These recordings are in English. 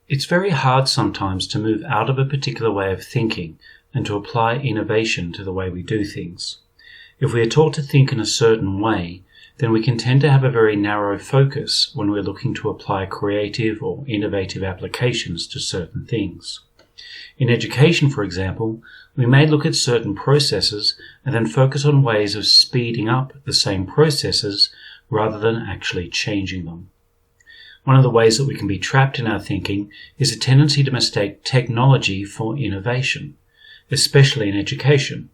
It's very hard sometimes to move out of a particular way of thinking and to apply innovation to the way we do things. If we are taught to think in a certain way, then we can tend to have a very narrow focus when we're looking to apply creative or innovative applications to certain things. In education, for example, we may look at certain processes and then focus on ways of speeding up the same processes rather than actually changing them. One of the ways that we can be trapped in our thinking is a tendency to mistake technology for innovation, especially in education.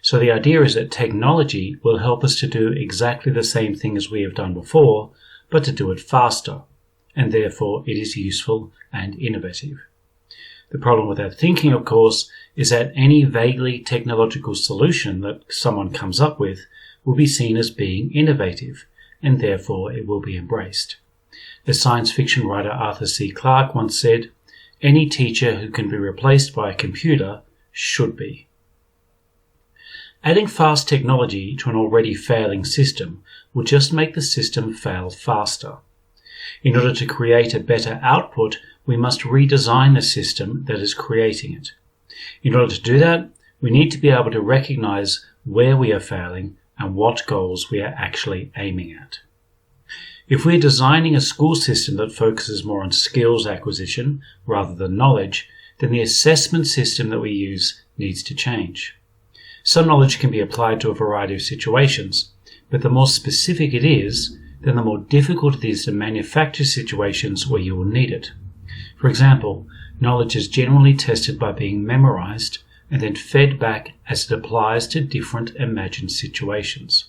So the idea is that technology will help us to do exactly the same thing as we have done before, but to do it faster, and therefore it is useful and innovative. The problem with that thinking, of course, is that any vaguely technological solution that someone comes up with will be seen as being innovative, and therefore it will be embraced. The science fiction writer Arthur C. Clarke once said, "Any teacher who can be replaced by a computer should be." Adding fast technology to an already failing system will just make the system fail faster. In order to create a better output, we must redesign the system that is creating it. In order to do that, we need to be able to recognize where we are failing and what goals we are actually aiming at. If we're designing a school system that focuses more on skills acquisition rather than knowledge, then the assessment system that we use needs to change. Some knowledge can be applied to a variety of situations, but the more specific it is, then the more difficult it is to manufacture situations where you will need it. For example, knowledge is generally tested by being memorized and then fed back as it applies to different imagined situations.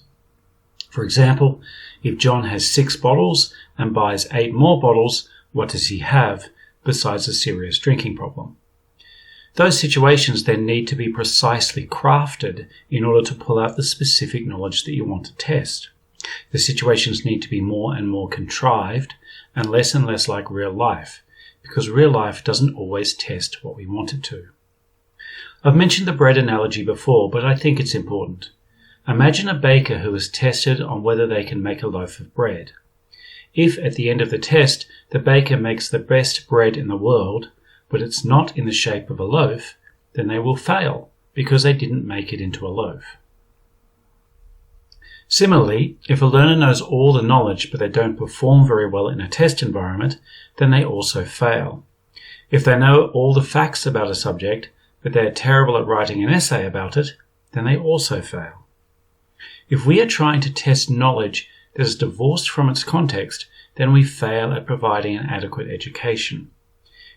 For example, if John has 6 bottles and buys 8 more bottles, what does he have besides a serious drinking problem? Those situations then need to be precisely crafted in order to pull out the specific knowledge that you want to test. The situations need to be more and more contrived and less like real life, because real life doesn't always test what we want it to. I've mentioned the bread analogy before, but I think it's important. Imagine a baker who is tested on whether they can make a loaf of bread. If at the end of the test the baker makes the best bread in the world, but it's not in the shape of a loaf, then they will fail because they didn't make it into a loaf. Similarly, if a learner knows all the knowledge but they don't perform very well in a test environment, then they also fail. If they know all the facts about a subject but they are terrible at writing an essay about it, then they also fail. If we are trying to test knowledge that is divorced from its context, then we fail at providing an adequate education.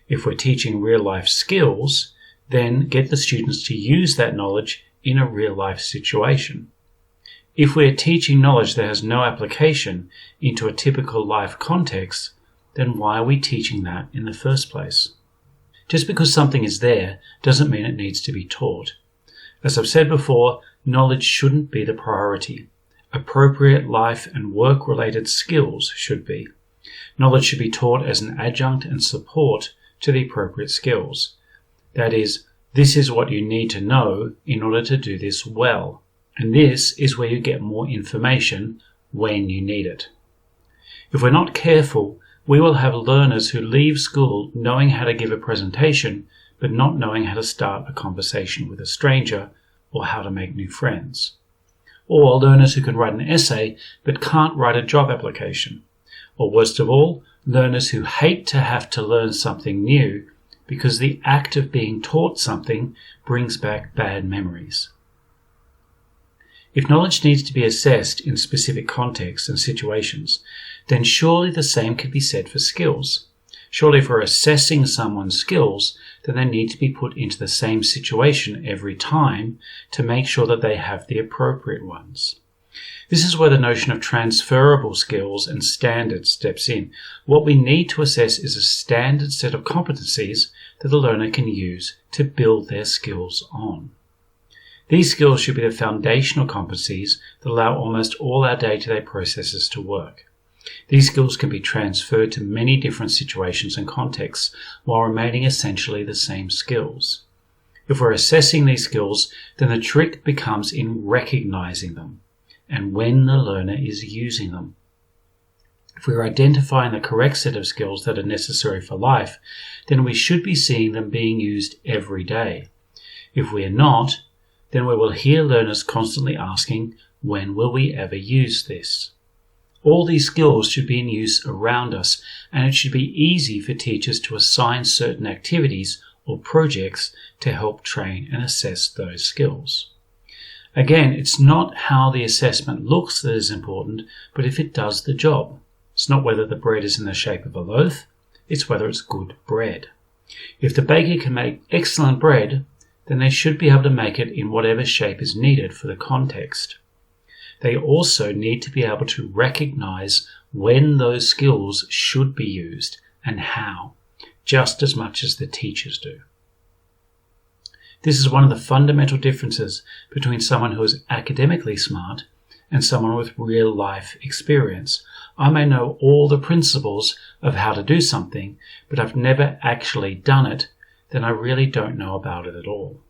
If we're teaching real-life skills, then get the students to use that knowledge in a real-life situation. If we're teaching knowledge that has no application into a typical life context, then why are we teaching that in the first place? Just because something is there doesn't mean it needs to be taught. As I've said before, knowledge shouldn't be the priority. Appropriate life and work-related skills should be. Knowledge should be taught as an adjunct and support to the appropriate skills. That is, this is what you need to know in order to do this well, and this is where you get more information when you need it. If we're not careful, we will have learners who leave school knowing how to give a presentation, but not knowing how to start a conversation with a stranger or how to make new friends. Or learners who can write an essay, but can't write a job application. Or worst of all, learners who hate to have to learn something new because the act of being taught something brings back bad memories. If knowledge needs to be assessed in specific contexts and situations, then surely the same could be said for skills. Surely if we're assessing someone's skills, then they need to be put into the same situation every time to make sure that they have the appropriate ones. This is where the notion of transferable skills and standards steps in. What we need to assess is a standard set of competencies that the learner can use to build their skills on. These skills should be the foundational competencies that allow almost all our day-to-day processes to work. These skills can be transferred to many different situations and contexts while remaining essentially the same skills. If we're assessing these skills, then the trick becomes in recognizing them and when the learner is using them. If we're identifying the correct set of skills that are necessary for life, then we should be seeing them being used every day. If we are not, then we will hear learners constantly asking, when will we ever use this? All these skills should be in use around us, and it should be easy for teachers to assign certain activities or projects to help train and assess those skills. Again, it's not how the assessment looks that is important, but if it does the job. It's not whether the bread is in the shape of a loaf, it's whether it's good bread. If the baker can make excellent bread, then they should be able to make it in whatever shape is needed for the context. They also need to be able to recognize when those skills should be used and how, just as much as the teachers do. This is one of the fundamental differences between someone who is academically smart and someone with real-life experience. I may know all the principles of how to do something, but I've never actually done it, then I really don't know about it at all.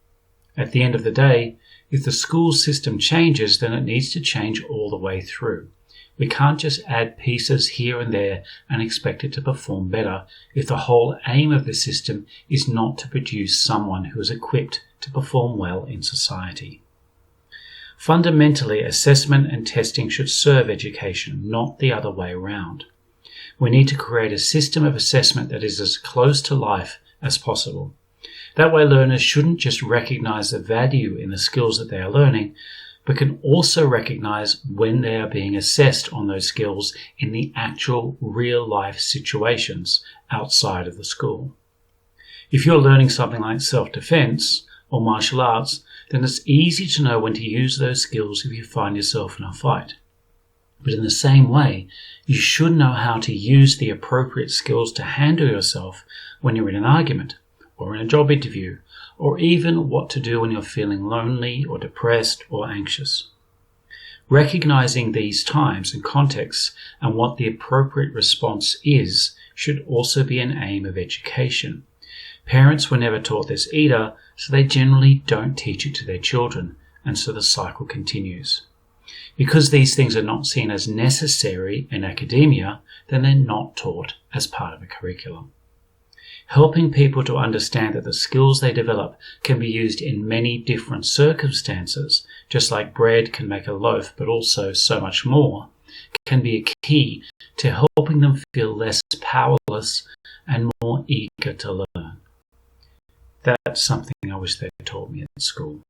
At the end of the day, if the school system changes, then it needs to change all the way through. We can't just add pieces here and there and expect it to perform better if the whole aim of the system is not to produce someone who is equipped to perform well in society. Fundamentally, assessment and testing should serve education, not the other way around. We need to create a system of assessment that is as close to life as possible. That way, learners shouldn't just recognize the value in the skills that they are learning, but can also recognize when they are being assessed on those skills in the actual real-life situations outside of the school. If you're learning something like self-defense or martial arts, then it's easy to know when to use those skills if you find yourself in a fight. But in the same way, you should know how to use the appropriate skills to handle yourself when you're in an argument, or in a job interview, or even what to do when you're feeling lonely or depressed or anxious. Recognizing these times and contexts and what the appropriate response is should also be an aim of education. Parents were never taught this either, so they generally don't teach it to their children, and so the cycle continues. Because these things are not seen as necessary in academia, then they're not taught as part of a curriculum. Helping people to understand that the skills they develop can be used in many different circumstances, just like bread can make a loaf, but also so much more, can be a key to helping them feel less powerless and more eager to learn. That's something I wish they taught me at school.